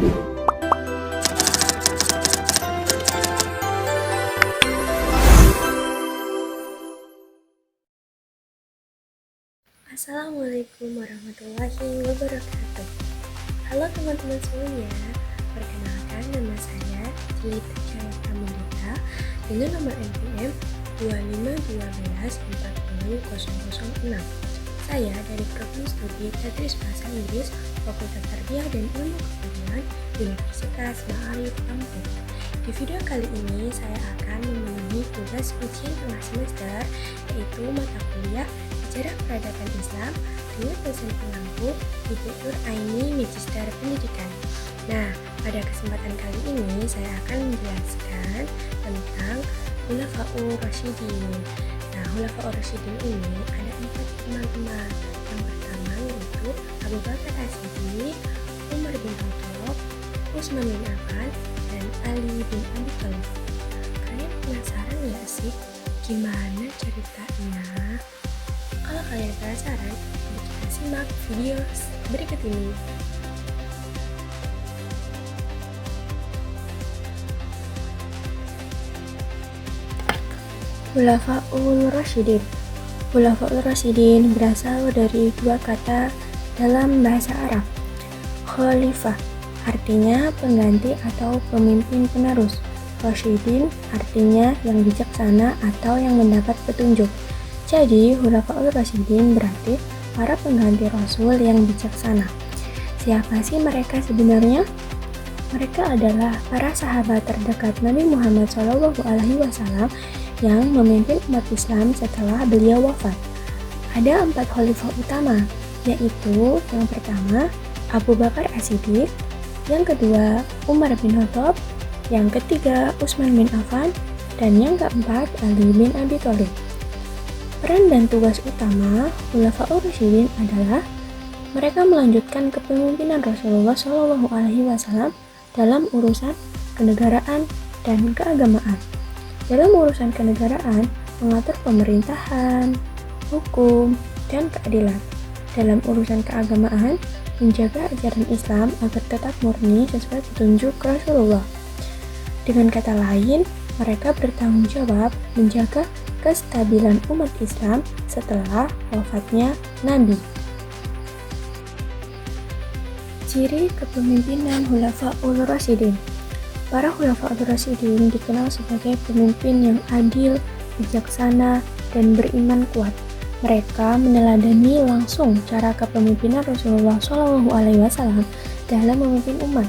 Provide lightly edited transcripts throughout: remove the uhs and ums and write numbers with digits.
Assalamualaikum warahmatullahi wabarakatuh. Halo teman-teman semuanya, perkenalkan nama saya Cilita Cahaya Pramudita dengan nomor NPM 251240006. Saya dari Program Studi Tadris Bahasa Inggris Fakultas Tarbiyah dan Ilmu Kepemimpinan Universitas Ma'arif Lampung. Di video kali ini saya akan memenuhi tugas ujian tengah semester, yaitu mata kuliah Sejarah Peradaban Islam dengan dosen pengampu Ibu Nur Aini Magister Pendidikan. Nah, pada kesempatan kali ini saya akan menjelaskan tentang Khulafaur Rasyidin. Nah, Khulafaur Rasyidin ini ada 4 teman-teman. Yang pertama yaitu Abu Bakar As-Siddiq, Umar bin Khattab, Utsman bin Affan, dan Ali bin Abi Thalib. Kalian penasaran nggak sih gimana ceritanya? Kalau kalian penasaran, kita simak video berikut ini. Khulafaur Rasyidin. Khulafaur Rasyidin berasal dari dua kata dalam bahasa Arab. Khalifah artinya pengganti atau pemimpin penerus. Rasyidin artinya yang bijaksana atau yang mendapat petunjuk. Jadi, Khulafaur Rasyidin berarti para pengganti Rasul yang bijaksana. Siapa sih mereka sebenarnya? Mereka adalah para sahabat terdekat Nabi Muhammad SAW yang memimpin umat Islam setelah beliau wafat. Ada 4 khalifah utama, yaitu yang pertama Abu Bakar As-Siddiq, yang kedua Umar bin Khattab, yang ketiga Utsman bin Affan, dan yang keempat Ali bin Abi Thalib. Peran dan tugas utama Khulafaur Rasyidin adalah mereka melanjutkan kepemimpinan Rasulullah SAW dalam urusan kenegaraan dan keagamaan. Dalam urusan kenegaraan, mengatur pemerintahan, hukum, dan keadilan. Dalam urusan keagamaan, menjaga ajaran Islam agar tetap murni sesuai petunjuk Rasulullah. Dengan kata lain, mereka bertanggung jawab menjaga kestabilan umat Islam setelah wafatnya Nabi. Ciri kepemimpinan Khulafaur Rasyidin. Para Khulafaur Rasyidin dikenal sebagai pemimpin yang adil, bijaksana, dan beriman kuat. Mereka meneladani langsung cara kepemimpinan Rasulullah SAW dalam memimpin umat.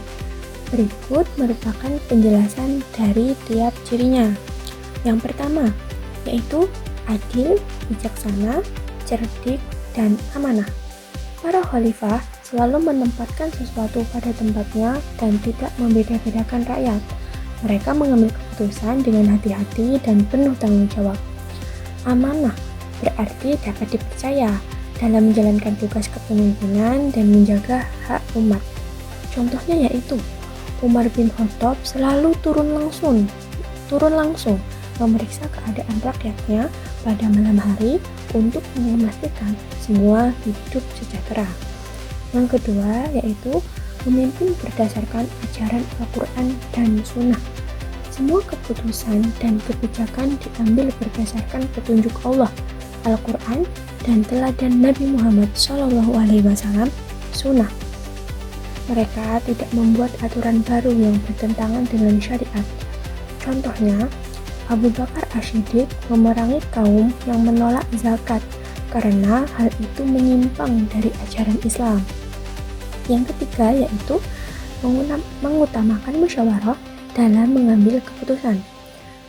Berikut merupakan penjelasan dari tiap cirinya. Yang pertama, yaitu adil, bijaksana, cerdik, dan amanah. Para khalifah selalu menempatkan sesuatu pada tempatnya dan tidak membeda-bedakan rakyat. Mereka mengambil keputusan dengan hati-hati dan penuh tanggung jawab. Amanah berarti dapat dipercaya dalam menjalankan tugas kepemimpinan dan menjaga hak umat. Contohnya yaitu Umar bin Khattab selalu turun langsung memeriksa keadaan rakyatnya pada malam hari untuk memastikan semua hidup sejahtera. Yang kedua yaitu memimpin berdasarkan ajaran Al-Quran dan Sunnah. Semua keputusan dan kebijakan diambil berdasarkan petunjuk Allah, Al-Quran, dan teladan Nabi Muhammad SAW, Sunnah. Mereka tidak membuat aturan baru yang bertentangan dengan syariat. Contohnya, Abu Bakar As-Siddiq memerangi kaum yang menolak zakat karena hal itu menyimpang dari ajaran Islam. Yang ketiga yaitu mengutamakan musyawarah dalam mengambil keputusan.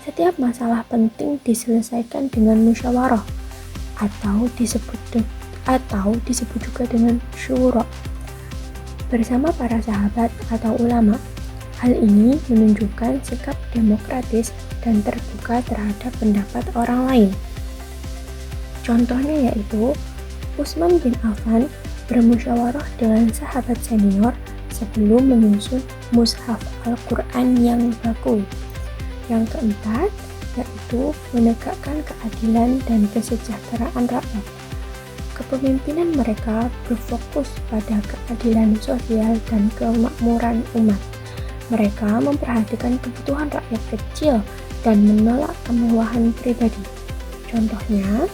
Setiap masalah penting diselesaikan dengan musyawarah atau disebut juga dengan syura bersama para sahabat atau ulama. Hal ini menunjukkan sikap demokratis dan terbuka terhadap pendapat orang lain. Contohnya yaitu Utsman bin Affan bermusyawarah dengan sahabat senior sebelum menyusun mushaf Al-Quran yang baku. Yang keempat yaitu menegakkan keadilan dan kesejahteraan rakyat. Kepemimpinan mereka berfokus pada keadilan sosial dan kemakmuran umat. Mereka memperhatikan kebutuhan rakyat kecil dan menolak kemewahan pribadi. Contohnya,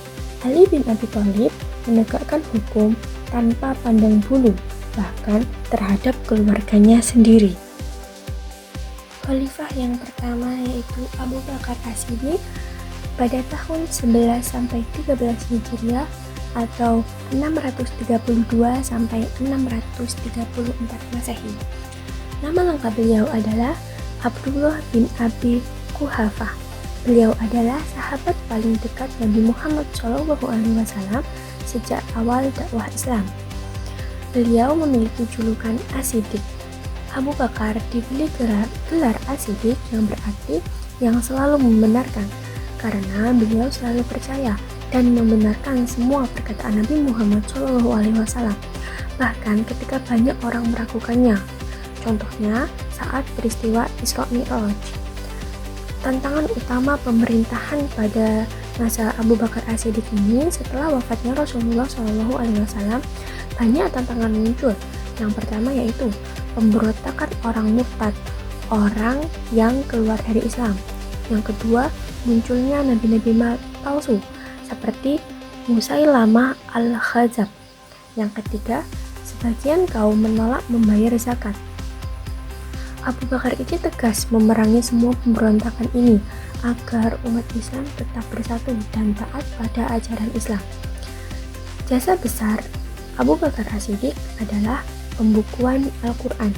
Ali bin Abi Thalib menegakkan hukum tanpa pandang bulu, bahkan terhadap keluarganya sendiri. Khalifah yang pertama yaitu Abu Bakar As-Siddiq pada tahun 11 sampai 13 Hijriah atau 632 sampai 634 Masehi. Nama lengkap beliau adalah Abdullah bin Abi Quhafah. Beliau adalah sahabat paling dekat Nabi Muhammad SAW sejak awal dakwah Islam. Beliau memiliki julukan As-Siddiq. Abu Bakar diberi gelar As-Siddiq yang berarti yang selalu membenarkan, karena beliau selalu percaya dan membenarkan semua perkataan Nabi Muhammad SAW, bahkan ketika banyak orang meragukannya. Contohnya saat peristiwa Isra Mi'raj. Tantangan utama pemerintahan pada masa Abu Bakar As-Siddiq ini setelah wafatnya Rasulullah SAW, banyak tantangan muncul. Yang pertama yaitu pemberontakan orang murtad, orang yang keluar dari Islam. Yang kedua, munculnya nabi-nabi palsu seperti Musailamah al-Khazzab. Yang ketiga, sebagian kaum menolak membayar zakat. Abu Bakar ini tegas memerangi semua pemberontakan ini agar umat Islam tetap bersatu dan taat pada ajaran Islam. Jasa besar Abu Bakar As-Siddiq adalah pembukuan Al-Quran.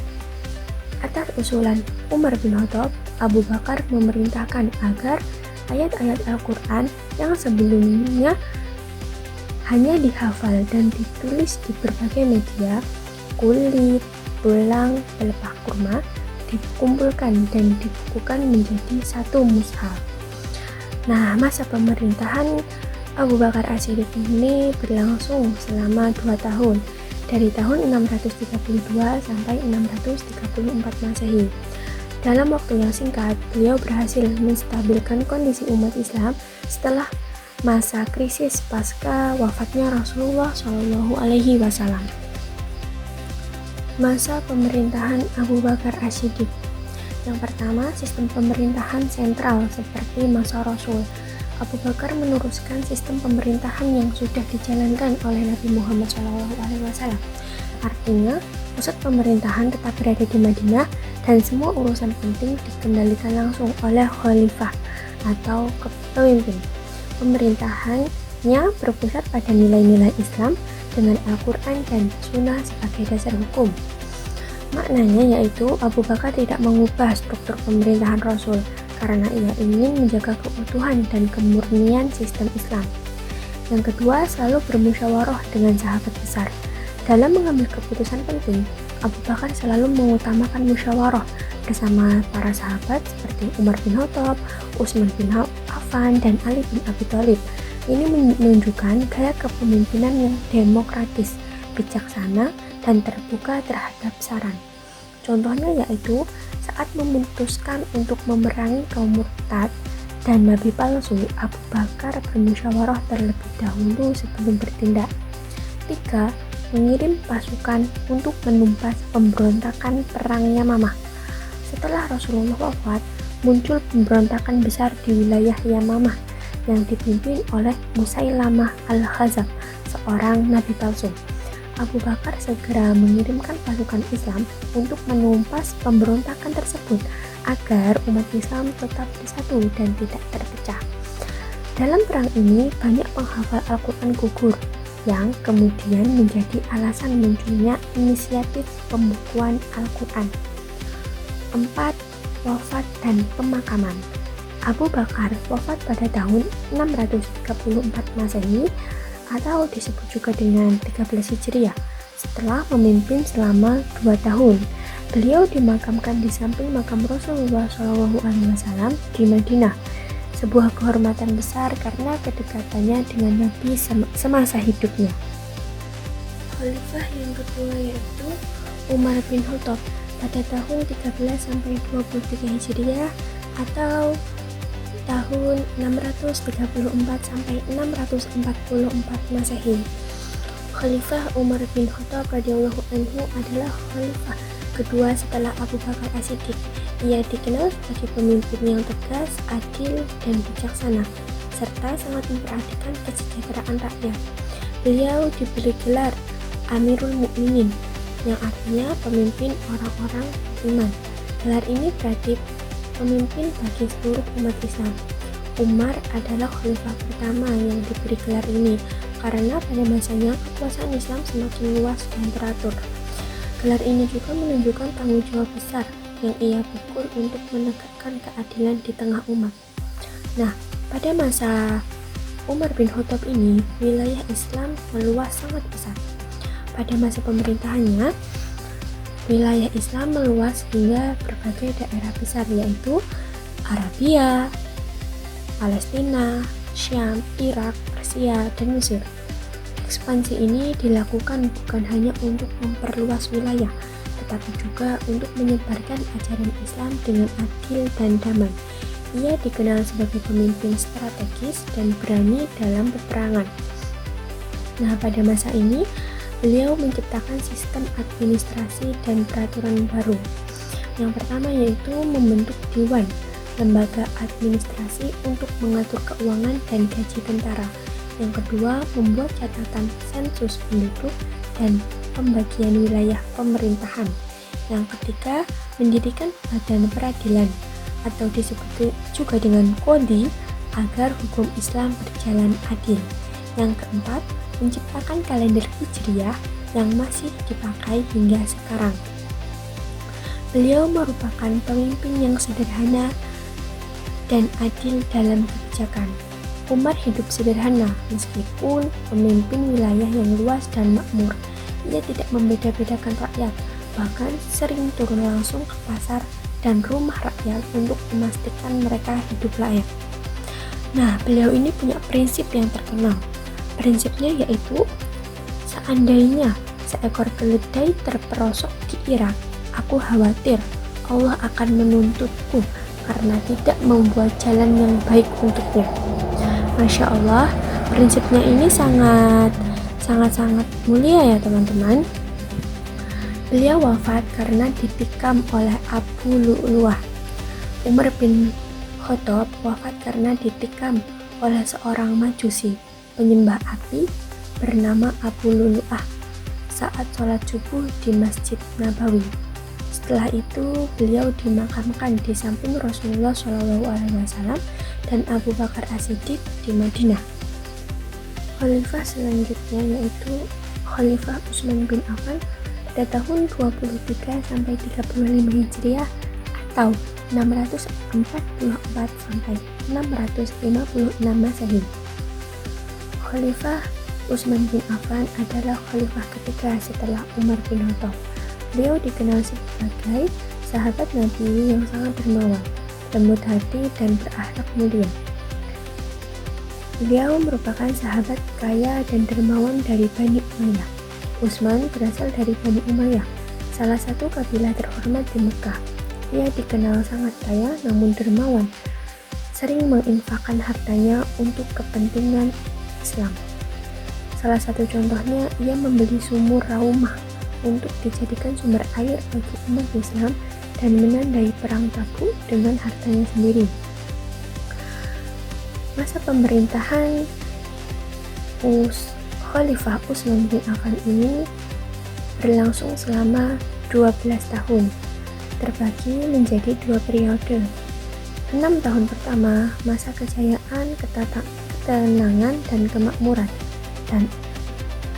Atas usulan Umar bin Khattab, Abu Bakar memerintahkan agar ayat-ayat Al-Quran yang sebelumnya hanya dihafal dan ditulis di berbagai media, kulit, tulang, pelepah kurma, dikumpulkan dan dibukukan menjadi satu mushaf. Nah, masa pemerintahan Abu Bakar As-Siddiq ini berlangsung selama 2 tahun, dari tahun 632 sampai 634 Masehi. Dalam waktu yang singkat, beliau berhasil menstabilkan kondisi umat Islam setelah masa krisis pasca wafatnya Rasulullah SAW. Masa pemerintahan Abu Bakar As-Siddiq. Yang pertama, sistem pemerintahan sentral seperti masa Rasul. Abu Bakar meneruskan sistem pemerintahan yang sudah dijalankan oleh Nabi Muhammad SAW. Artinya, pusat pemerintahan tetap berada di Madinah dan semua urusan penting dikendalikan langsung oleh khalifah atau pemimpin. Pemerintahannya berpusat pada nilai-nilai Islam dengan Al-Quran dan Sunnah sebagai dasar hukum. Maknanya yaitu Abu Bakar tidak mengubah struktur pemerintahan Rasul karena ia ingin menjaga keutuhan dan kemurnian sistem Islam. Yang kedua, selalu bermusyawarah dengan sahabat besar. Dalam mengambil keputusan penting, Abu Bakar selalu mengutamakan musyawarah bersama para sahabat seperti Umar bin Khattab, Utsman bin Affan, dan Ali bin Abi Thalib. Ini menunjukkan gaya kepemimpinan yang demokratis, bijaksana, dan terbuka terhadap saran. Contohnya yaitu saat memutuskan untuk memerangi kaum murtad dan nabi palsu, Abu Bakar bermusyawarah terlebih dahulu sebelum bertindak. 3. Mengirim pasukan untuk menumpas pemberontakan perang Yamamah. Setelah Rasulullah wafat, muncul pemberontakan besar di wilayah Yamamah yang dipimpin oleh Musailamah al-Khazzab, seorang nabi palsu. Abu Bakar segera mengirimkan pasukan Islam untuk menumpas pemberontakan tersebut agar umat Islam tetap bersatu dan tidak terpecah. Dalam perang ini, banyak penghafal Al-Quran gugur, yang kemudian menjadi alasan munculnya inisiatif pembukuan Al-Quran. 4. Wafat dan pemakaman. Abu Bakar wafat pada tahun 634 Masehi atau disebut juga dengan 13 Hijriah. Setelah memimpin selama 2 tahun, beliau dimakamkan di samping makam Rasulullah SAW di Madinah. Sebuah kehormatan besar karena kedekatannya dengan Nabi semasa hidupnya. Khalifah yang kedua yaitu Umar bin Khattab pada tahun 13 sampai 23 Hijriah atau tahun 634 sampai 644 Masehi. Khalifah Umar bin Khattab radhiyallahu anhu adalah khalifah kedua setelah Abu Bakar As-Siddiq. Ia dikenal sebagai pemimpin yang tegas, adil, dan bijaksana, serta sangat memperhatikan kesejahteraan rakyat. Beliau diberi gelar Amirul Mukminin, yang artinya pemimpin orang-orang iman. Gelar ini berarti pemimpin bagi seluruh umat Islam. Umar adalah khalifah pertama yang diberi gelar ini karena pada masanya kekuasaan Islam semakin luas dan teratur. Gelar ini juga menunjukkan tanggung jawab besar yang ia pikul untuk menegakkan keadilan di tengah umat. Nah, pada masa Umar bin Khattab ini, wilayah Islam meluas sangat besar. Pada masa pemerintahannya, wilayah Islam meluas hingga berbagai daerah besar, yaitu Arabia, Palestina, Syam, Irak, Persia, dan Mesir. Ekspansi ini dilakukan bukan hanya untuk memperluas wilayah, tetapi juga untuk menyebarkan ajaran Islam dengan adil dan damai. Ia dikenal sebagai pemimpin strategis dan berani dalam peperangan. Nah, pada masa ini, beliau menciptakan sistem administrasi dan peraturan baru. Yang pertama yaitu membentuk Dewan, lembaga administrasi untuk mengatur keuangan dan gaji tentara. Yang kedua, membuat catatan sensus penduduk dan pembagian wilayah pemerintahan. Yang ketiga, mendirikan badan peradilan atau disebut juga dengan Qadhi agar hukum Islam berjalan adil. Yang keempat, menciptakan kalender Hijriah yang masih dipakai hingga sekarang. Beliau merupakan pemimpin yang sederhana dan adil dalam kebijakan. Umar hidup sederhana meskipun memimpin wilayah yang luas dan makmur. Ia tidak membeda-bedakan rakyat, bahkan sering turun langsung ke pasar dan rumah rakyat untuk memastikan mereka hidup layak. Nah, beliau ini punya prinsip yang terkenal. Prinsipnya yaitu, seandainya seekor keledai terperosok di Irak, aku khawatir Allah akan menuntutku karena tidak membuat jalan yang baik untuknya. Masya Allah, prinsipnya ini sangat mulia ya teman-teman. Beliau wafat karena ditikam oleh Abu Lu'lu'ah. Umar bin Khattab wafat karena ditikam oleh seorang majusi penyembah api bernama Abu Lu'lu'ah saat sholat subuh di Masjid Nabawi. Setelah itu, beliau dimakamkan di samping Rasulullah SAW dan Abu Bakar As-Siddiq di Madinah. Khalifah selanjutnya yaitu Khalifah Utsman bin Affan pada tahun 23 sampai 35 Hijriah atau 644 sampai 656 Masehi. Khalifah Utsman bin Affan adalah khalifah ketiga setelah Umar bin Khattab. Beliau dikenal sebagai sahabat Nabi yang sangat dermawan, lembut hati, dan berakhlak mulia. Beliau merupakan sahabat kaya dan dermawan dari Bani Umayyah. Utsman berasal dari Bani Umayyah, salah satu kabilah terhormat di Mekah. Ia dikenal sangat kaya namun dermawan, sering menginfakkan hartanya untuk kepentingan Islam. Salah satu contohnya, ia membeli sumur Raumah untuk dijadikan sumber air bagi umat Islam dan menandai perang Tabuk dengan hartanya sendiri. Masa pemerintahan Khalifah Utsman bin Affan ini berlangsung selama 12 tahun, terbagi menjadi 2 periode. 6 tahun pertama masa kejayaan, ketenangan, dan kemakmuran, dan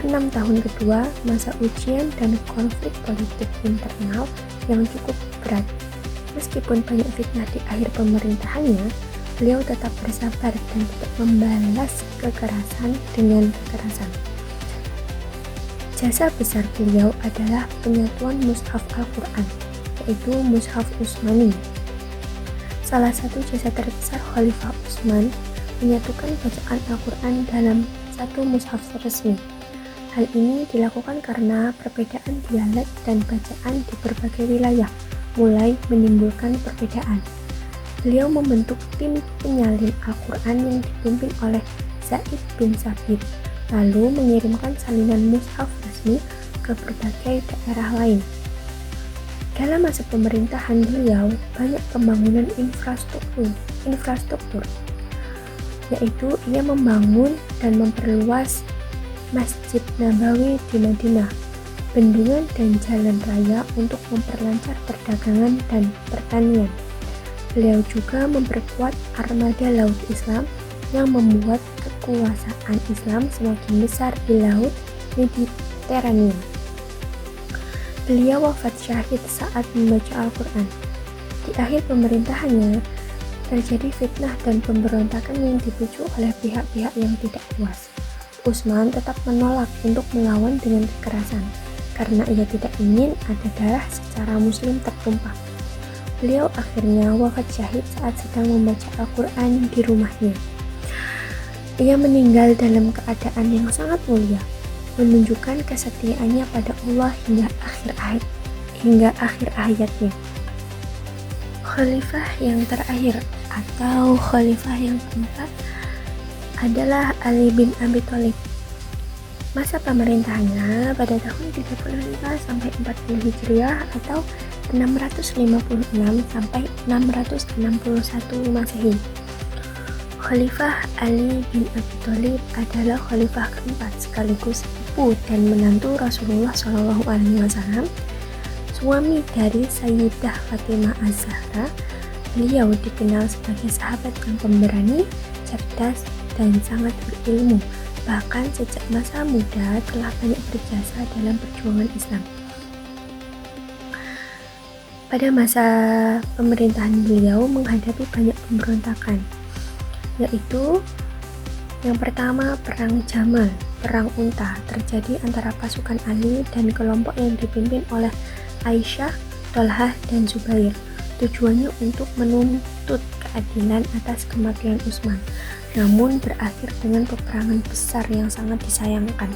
6 tahun kedua masa ujian dan konflik politik internal yang cukup berat. Meskipun banyak fitnah di akhir pemerintahannya, beliau tetap bersabar dan tidak membalas kekerasan dengan kekerasan. Jasa besar beliau adalah penyatuan Mushaf Al-Quran, yaitu Mushaf Utsmani. Salah satu jasa terbesar Khalifah Utsman menyatukan bacaan Al-Quran dalam satu mushaf resmi. Hal ini dilakukan karena perbedaan dialek dan bacaan di berbagai wilayah mulai menimbulkan perbedaan. Beliau membentuk tim penyalin Al-Quran yang dipimpin oleh Zaid bin Sabit. lalu mengirimkan salinan mushaf resmi ke berbagai daerah lain. Dalam masa pemerintahan beliau, banyak pembangunan infrastruktur, yaitu ia membangun dan memperluas Masjid Nabawi di Madinah, bendungan dan jalan raya untuk memperlancar perdagangan dan pertanian. Beliau juga memperkuat armada laut Islam yang membuat kekuasaan Islam semakin besar di Laut Mediterania. Beliau wafat syahid saat membaca Al-Quran. Di akhir pemerintahannya, terjadi fitnah dan pemberontakan yang dipicu oleh pihak-pihak yang tidak puas. Utsman tetap menolak untuk melawan dengan kekerasan, karena ia tidak ingin ada darah secara muslim tertumpah. Beliau akhirnya wafat syahid saat sedang membaca Al-Quran di rumahnya. Ia meninggal dalam keadaan yang sangat mulia, menunjukkan kesetiaannya pada Allah hingga akhir hayatnya. Khalifah yang terakhir atau khalifah yang keempat adalah Ali bin Abi Thalib. Masa pemerintahannya pada tahun 35 sampai 40 Hijriah atau 656 sampai 661 Masehi. Khalifah Ali bin Abi Thalib adalah khalifah keempat sekaligus ibu dan menantu Rasulullah SAW, suami dari Sayyidah Fatimah Az-Zahra. Beliau dikenal sebagai sahabat yang pemberani, cerdas, dan sangat berilmu. Bahkan sejak masa muda telah banyak berjasa dalam perjuangan Islam. Pada masa pemerintahan beliau menghadapi banyak pemberontakan, yaitu yang pertama Perang Jamal, Perang Unta, terjadi antara pasukan Ali dan kelompok yang dipimpin oleh Aisyah, Tolhah, dan Zubair. Tujuannya untuk menuntut keadilan atas kematian Utsman, namun berakhir dengan peperangan besar yang sangat disayangkan.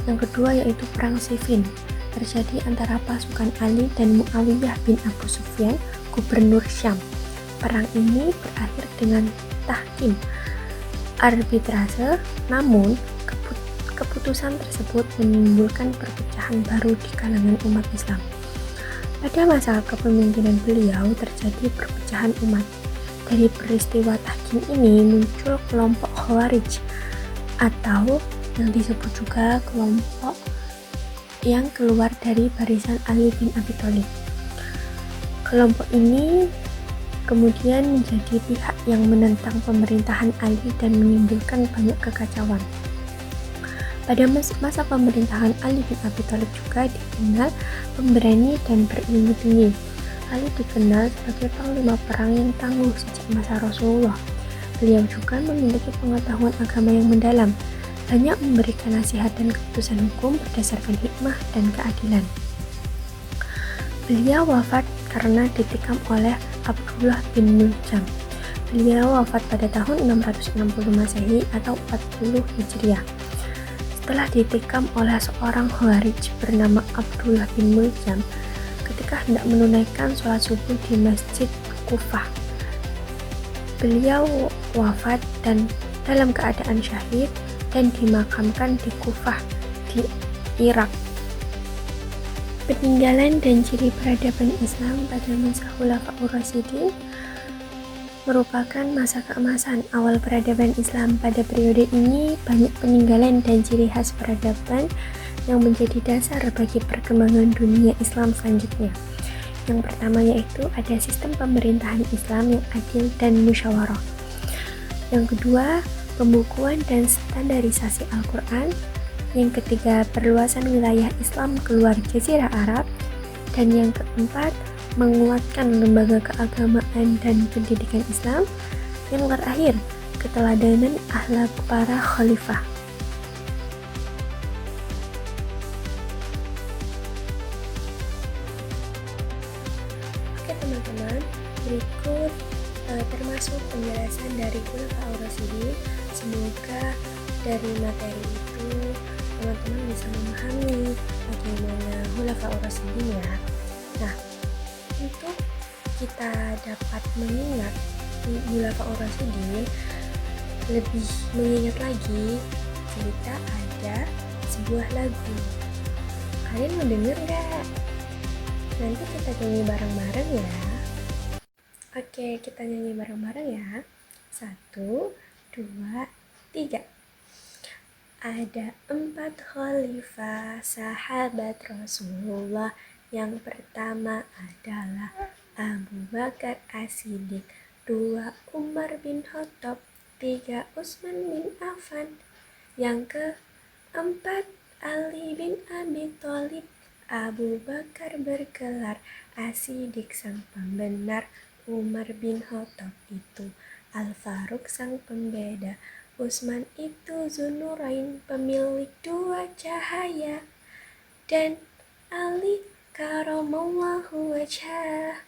Yang kedua yaitu Perang Siffin, terjadi antara pasukan Ali dan Muawiyah bin Abu Sufyan, gubernur Syam. Perang ini berakhir dengan tahkim, arbitrase, namun keputusan tersebut menimbulkan perpecahan baru di kalangan umat Islam. Pada masa kepemimpinan beliau terjadi perpecahan umat. Dari peristiwa tahkim ini muncul kelompok Khawarij atau yang disebut juga kelompok yang keluar dari barisan Ali bin Abi Thalib. Kelompok ini kemudian menjadi pihak yang menentang pemerintahan Ali dan menimbulkan banyak kekacauan. Pada masa pemerintahan Ali bin Abi Thalib juga dikenal pemberani dan berilmu tinggi. Ali dikenal sebagai panglima perang yang tangguh sejak masa Rasulullah. Beliau juga memiliki pengetahuan agama yang mendalam, banyak memberikan nasihat dan keputusan hukum berdasarkan hikmah dan keadilan. Beliau wafat karena ditikam oleh Abdullah bin Muljam. Beliau wafat pada tahun 660 Masehi atau 40 Hijriah. Setelah ditikam oleh seorang Khawarij bernama Abdullah bin Muljam ketika hendak menunaikan sholat subuh di Masjid Kufah. Beliau wafat dan dalam keadaan syahid dan dimakamkan di Kufah di Irak. Peninggalan dan ciri peradaban Islam pada masa Khulafaur Rasyidin merupakan masa keemasan awal peradaban Islam. Pada periode ini banyak peninggalan dan ciri khas peradaban yang menjadi dasar bagi perkembangan dunia Islam selanjutnya. Yang pertama yaitu ada sistem pemerintahan Islam yang adil dan musyawarah. Yang kedua, pembukuan dan standarisasi Al-Quran. Yang ketiga, perluasan wilayah Islam keluar Jazirah Arab. Dan yang keempat, menguatkan lembaga keagamaan dan pendidikan Islam. Yang terakhir, keteladanan akhlak para khalifah. Oke teman-teman, berikut termasuk penjelasan dari Khulafaur Rasyidin. Semoga dari materi itu teman-teman bisa memahami bagaimana Khulafaur Rasyidin ya. Nah, untuk kita dapat mengingat Khulafaur Rasyidin, lebih mengingat lagi cerita ada sebuah lagu. Kalian mau denger gak? Nanti kita nyanyi bareng-bareng ya. Oke, kita nyanyi bareng-bareng ya. 1, 2, 3. Ada 4 khalifah sahabat Rasulullah. Yang pertama adalah Abu Bakar As-Siddiq, 2 Umar bin Khattab, 3 Utsman bin Affan. Yang keempat Ali bin Abi Thalib. Abu Bakar bergelar As-Siddiq sang pembenar, Umar bin Khattab itu Al-Faruq sang pembeda, Utsman itu Dzunurain pemilik 2 cahaya, dan Ali karamallahu wajhah.